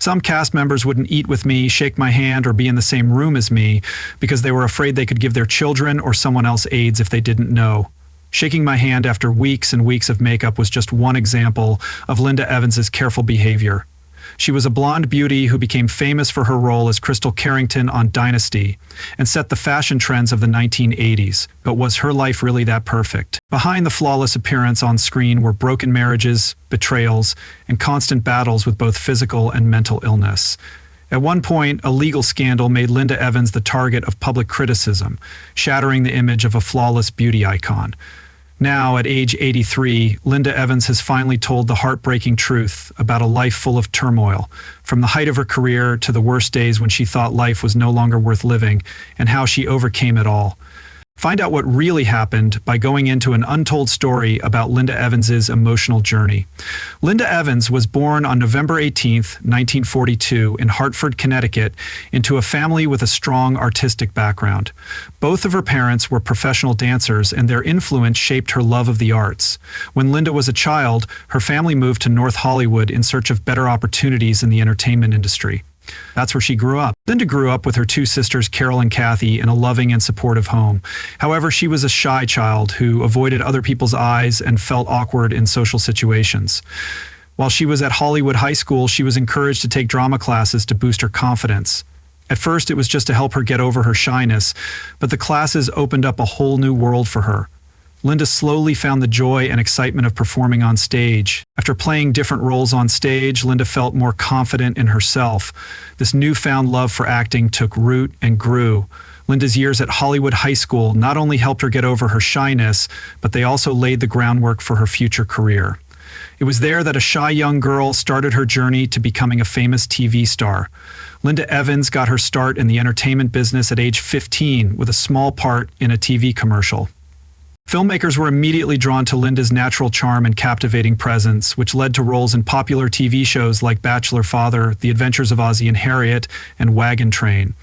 Some cast members wouldn't eat with me, shake my hand, or be in the same room as me because they were afraid they could give their children or someone else AIDS if they didn't know. Shaking my hand after weeks and weeks of makeup was just one example of Linda Evans's careful behavior. She was a blonde beauty who became famous for her role as Crystal Carrington on Dynasty and set the fashion trends of the 1980s. But was her life really that perfect? Behind the flawless appearance on screen were broken marriages, betrayals, and constant battles with both physical and mental illness. At one point, a legal scandal made Linda Evans the target of public criticism, shattering the image of a flawless beauty icon. Now, at age 83, Linda Evans has finally told the heartbreaking truth about a life full of turmoil, from the height of her career to the worst days when she thought life was no longer worth living, and how she overcame it all. Find out what really happened by going into an untold story about Linda Evans's emotional journey. Linda Evans was born on November 18, 1942, in Hartford, Connecticut, into a family with a strong artistic background. Both of her parents were professional dancers, and their influence shaped her love of the arts. When Linda was a child, her family moved to North Hollywood in search of better opportunities in the entertainment industry. That's where she grew up. Linda grew up with her two sisters, Carol and Kathy, in a loving and supportive home. However, she was a shy child who avoided other people's eyes and felt awkward in social situations. While she was at Hollywood High School, she was encouraged to take drama classes to boost her confidence. At first, it was just to help her get over her shyness, but the classes opened up a whole new world for her. Linda slowly found the joy and excitement of performing on stage. After playing different roles on stage, Linda felt more confident in herself. This newfound love for acting took root and grew. Linda's years at Hollywood High School not only helped her get over her shyness, but they also laid the groundwork for her future career. It was there that a shy young girl started her journey to becoming a famous TV star. Linda Evans got her start in the entertainment business at age 15 with a small part in a TV commercial. Filmmakers were immediately drawn to Linda's natural charm and captivating presence, which led to roles in popular TV shows like Bachelor Father, The Adventures of Ozzie and Harriet, and Wagon Train.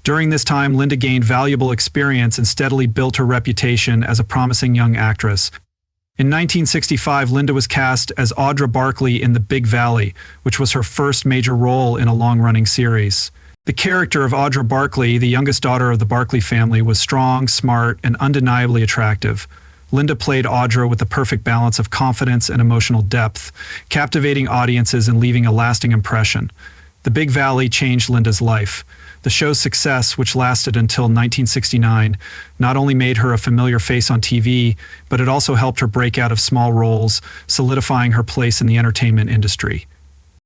During this time, Linda gained valuable experience and steadily built her reputation as a promising young actress. In 1965, Linda was cast as Audra Barkley in The Big Valley, which was her first major role in a long-running series. The character of Audra Barkley, the youngest daughter of the Barkley family, was strong, smart, and undeniably attractive. Linda played Audra with the perfect balance of confidence and emotional depth, captivating audiences and leaving a lasting impression. The Big Valley changed Linda's life. The show's success, which lasted until 1969, not only made her a familiar face on TV, but it also helped her break out of small roles, solidifying her place in the entertainment industry.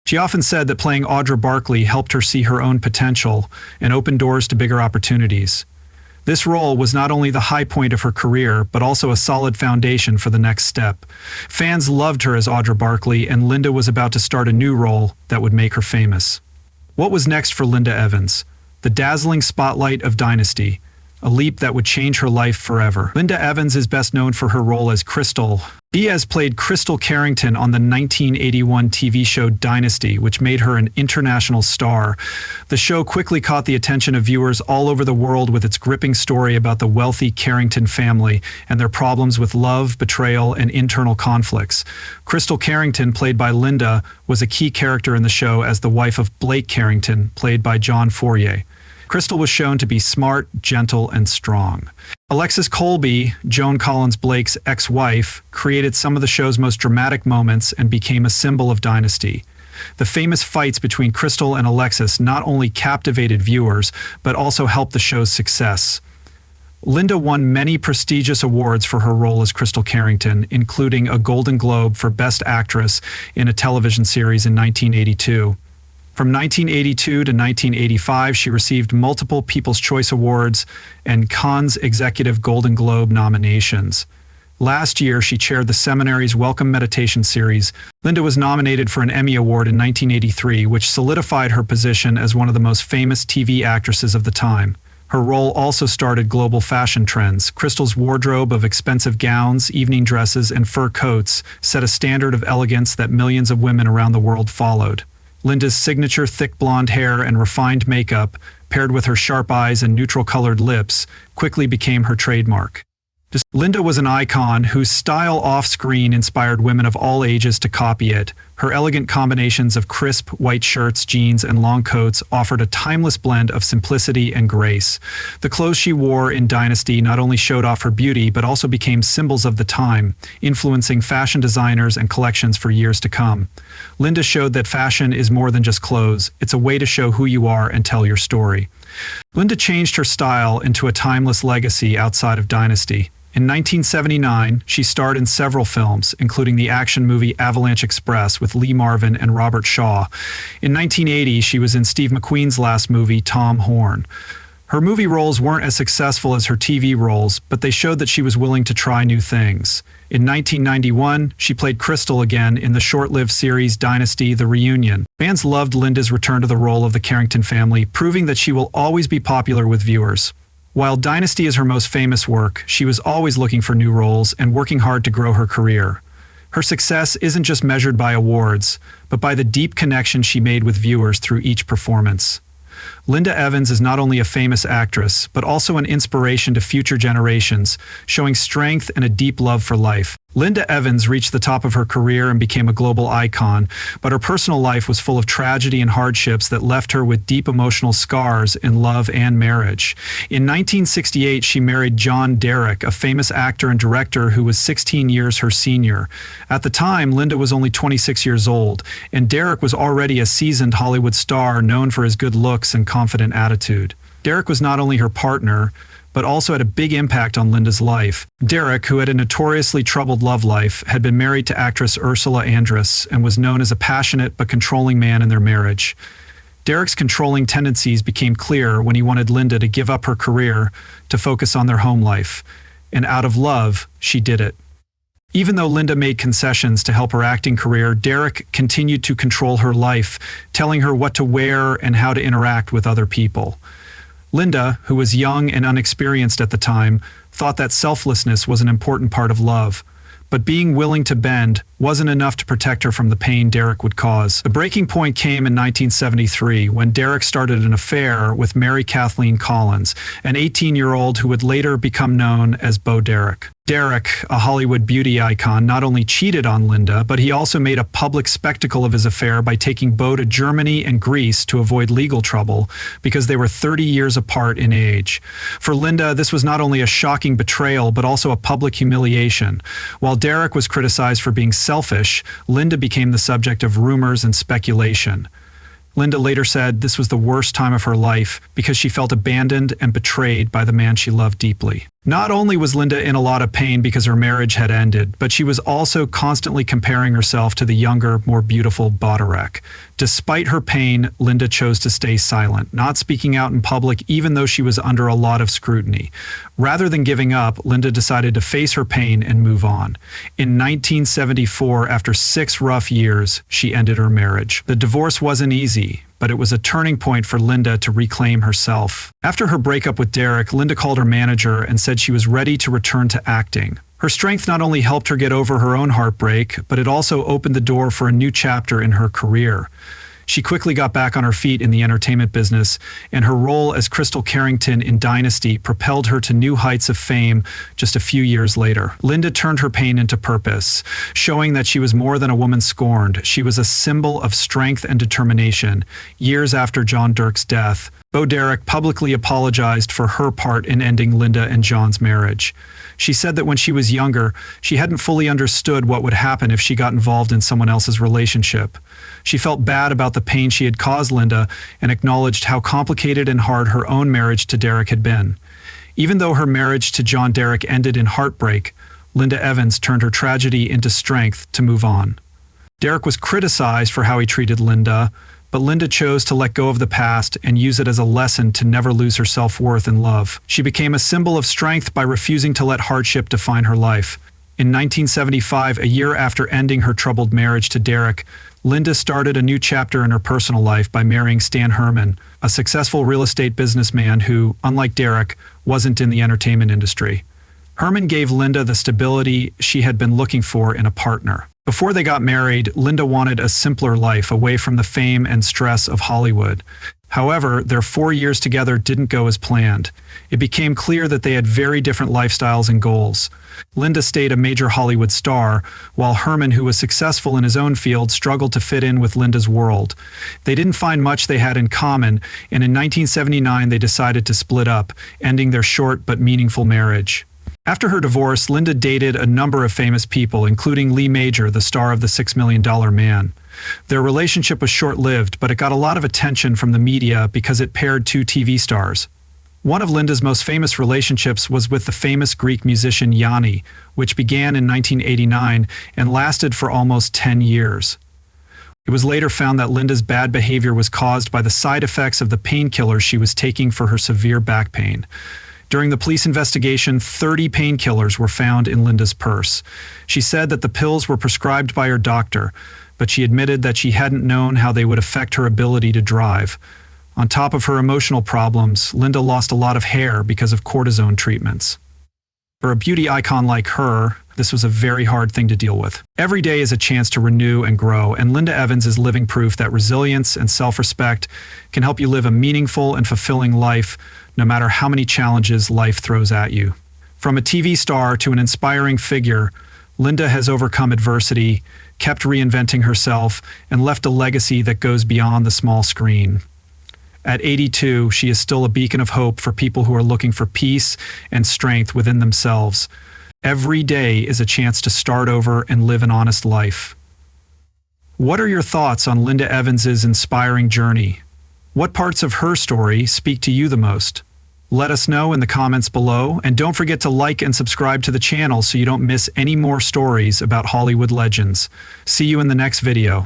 She often said that playing Audra Barkley helped her see her own potential and open doors to bigger opportunities. This role was not only the high point of her career, but also a solid foundation for the next step. Fans loved her as Audra Barkley, and Linda was about to start a new role that would make her famous. What was next for Linda Evans? The dazzling spotlight of Dynasty, a leap that would change her life forever. Linda Evans is best known for her role as Crystal. Diaz played Crystal Carrington on the 1981 TV show Dynasty, which made her an international star. The show quickly caught the attention of viewers all over the world with its gripping story about the wealthy Carrington family and their problems with love, betrayal, and internal conflicts. Crystal Carrington, played by Linda, was a key character in the show as the wife of Blake Carrington, played by John Fourier. Crystal was shown to be smart, gentle, and strong. Alexis Colby, Joan Collins Blake's ex-wife, created some of the show's most dramatic moments and became a symbol of Dynasty. The famous fights between Crystal and Alexis not only captivated viewers, but also helped the show's success. Linda won many prestigious awards for her role as Crystal Carrington, including a Golden Globe for Best Actress in a television series in 1982. From 1982 to 1985, she received multiple People's Choice Awards and Cannes Executive Golden Globe nominations. Last year, she chaired the seminary's Welcome Meditation series. Linda was nominated for an Emmy Award in 1983, which solidified her position as one of the most famous TV actresses of the time. Her role also started global fashion trends. Crystal's wardrobe of expensive gowns, evening dresses, and fur coats set a standard of elegance that millions of women around the world followed. Linda's signature thick blonde hair and refined makeup, paired with her sharp eyes and neutral-colored lips, quickly became her trademark. Linda was an icon whose style off-screen inspired women of all ages to copy it. Her elegant combinations of crisp white shirts, jeans, and long coats offered a timeless blend of simplicity and grace. The clothes she wore in Dynasty not only showed off her beauty, but also became symbols of the time, influencing fashion designers and collections for years to come. Linda showed that fashion is more than just clothes. It's a way to show who you are and tell your story. Linda changed her style into a timeless legacy outside of Dynasty. In 1979, she starred in several films, including the action movie Avalanche Express with Lee Marvin and Robert Shaw. In 1980, she was in Steve McQueen's last movie, Tom Horn. Her movie roles weren't as successful as her TV roles, but they showed that she was willing to try new things. In 1991, she played Crystal again in the short-lived series Dynasty: The Reunion. Fans loved Linda's return to the role of the Carrington family, proving that she will always be popular with viewers. While Dynasty is her most famous work, she was always looking for new roles and working hard to grow her career. Her success isn't just measured by awards, but by the deep connection she made with viewers through each performance. Linda Evans is not only a famous actress, but also an inspiration to future generations, showing strength and a deep love for life. Linda Evans reached the top of her career and became a global icon, but her personal life was full of tragedy and hardships that left her with deep emotional scars in love and marriage. In 1968, she married John Derek, a famous actor and director who was 16 years her senior. At the time, Linda was only 26 years old, and Derek was already a seasoned Hollywood star known for his good looks and confident attitude. Derek was not only her partner, but also had a big impact on Linda's life. Derek, who had a notoriously troubled love life, had been married to actress Ursula Andress and was known as a passionate but controlling man in their marriage. Derek's controlling tendencies became clear when he wanted Linda to give up her career to focus on their home life. And out of love, she did it. Even though Linda made concessions to help her acting career, Derek continued to control her life, telling her what to wear and how to interact with other people. Linda, who was young and unexperienced at the time, thought that selflessness was an important part of love. But being willing to bend wasn't enough to protect her from the pain Derek would cause. The breaking point came in 1973 when Derek started an affair with Mary Kathleen Collins, an 18-year-old who would later become known as Bo Derek. Derek, a Hollywood beauty icon, not only cheated on Linda, but he also made a public spectacle of his affair by taking Bo to Germany and Greece to avoid legal trouble because they were 30 years apart in age. For Linda, this was not only a shocking betrayal, but also a public humiliation. While Derek was criticized for being selfish, Linda became the subject of rumors and speculation. Linda later said this was the worst time of her life because she felt abandoned and betrayed by the man she loved deeply. Not only was Linda in a lot of pain because her marriage had ended, but she was also constantly comparing herself to the younger, more beautiful Boderek. Despite her pain, Linda chose to stay silent, not speaking out in public even though she was under a lot of scrutiny. Rather than giving up, Linda decided to face her pain and move on. In 1974, after 6 rough years, she ended her marriage. The divorce wasn't easy, but it was a turning point for Linda to reclaim herself. After her breakup with Derek, Linda called her manager and said she was ready to return to acting. Her strength not only helped her get over her own heartbreak, but it also opened the door for a new chapter in her career. She quickly got back on her feet in the entertainment business, and her role as Crystal Carrington in Dynasty propelled her to new heights of fame just a few years later. Linda turned her pain into purpose, showing that she was more than a woman scorned. She was a symbol of strength and determination. Years after John Dirk's death, Bo Derek publicly apologized for her part in ending Linda and John's marriage. She said that when she was younger, she hadn't fully understood what would happen if she got involved in someone else's relationship. She felt bad about the pain she had caused Linda and acknowledged how complicated and hard her own marriage to Derek had been. Even though her marriage to John Derek ended in heartbreak, Linda Evans turned her tragedy into strength to move on. Derek was criticized for how he treated Linda, but Linda chose to let go of the past and use it as a lesson to never lose her self-worth and love. She became a symbol of strength by refusing to let hardship define her life. In 1975, a year after ending her troubled marriage to Derek, Linda started a new chapter in her personal life by marrying Stan Herman, a successful real estate businessman who, unlike Derek, wasn't in the entertainment industry. Herman gave Linda the stability she had been looking for in a partner. Before they got married, Linda wanted a simpler life away from the fame and stress of Hollywood. However, their 4 years together didn't go as planned. It became clear that they had very different lifestyles and goals. Linda stayed a major Hollywood star, while Herman, who was successful in his own field, struggled to fit in with Linda's world. They didn't find much they had in common, and in 1979 they decided to split up, ending their short but meaningful marriage. After her divorce, Linda dated a number of famous people, including Lee Major, the star of The $6 Million Man. Their relationship was short-lived, but it got a lot of attention from the media because it paired two TV stars. One of Linda's most famous relationships was with the famous Greek musician Yanni, which began in 1989 and lasted for almost 10 years. It was later found that Linda's bad behavior was caused by the side effects of the painkillers she was taking for her severe back pain. During the police investigation, 30 painkillers were found in Linda's purse. She said that the pills were prescribed by her doctor, but she admitted that she hadn't known how they would affect her ability to drive. On top of her emotional problems, Linda lost a lot of hair because of cortisone treatments. For a beauty icon like her, this was a very hard thing to deal with. Every day is a chance to renew and grow, and Linda Evans is living proof that resilience and self-respect can help you live a meaningful and fulfilling life, no matter how many challenges life throws at you. From a TV star to an inspiring figure, Linda has overcome adversity, kept reinventing herself, and left a legacy that goes beyond the small screen. At 82, she is still a beacon of hope for people who are looking for peace and strength within themselves. Every day is a chance to start over and live an honest life. What are your thoughts on Linda Evans's inspiring journey? What parts of her story speak to you the most? Let us know in the comments below, and don't forget to like and subscribe to the channel so you don't miss any more stories about Hollywood legends. See you in the next video.